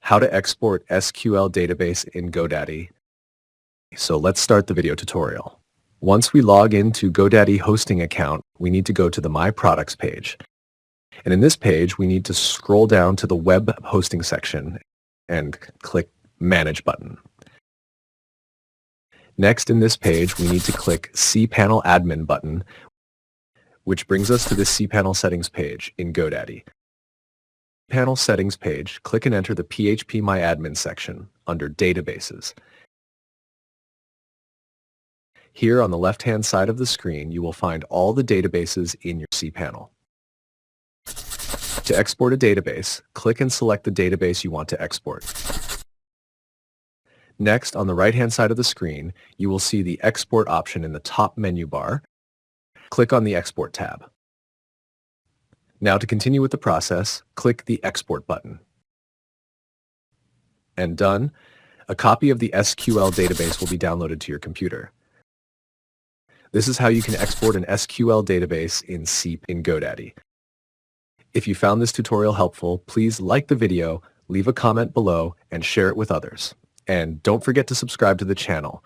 How to export SQL database in GoDaddy. So let's start the video tutorial. Once we log into GoDaddy hosting account, we need to go to the My Products page. And in this page, we need to scroll down to the web hosting section and click Manage button. Next in this page, we need to click cPanel Admin button, which brings us to the cPanel settings page in GoDaddy. Panel settings page, click and enter the phpMyAdmin section under Databases. Here on the left-hand side of the screen, you will find all the databases in your cPanel. To export a database, click and select the database you want to export. Next, on the right-hand side of the screen, you will see the Export option in the top menu bar. Click on the Export tab. Now to continue with the process, click the Export button. And done, a copy of the SQL database will be downloaded to your computer. This is how you can export an SQL database in GoDaddy. If you found this tutorial helpful, please like the video, leave a comment below, and share it with others. And don't forget to subscribe to the channel.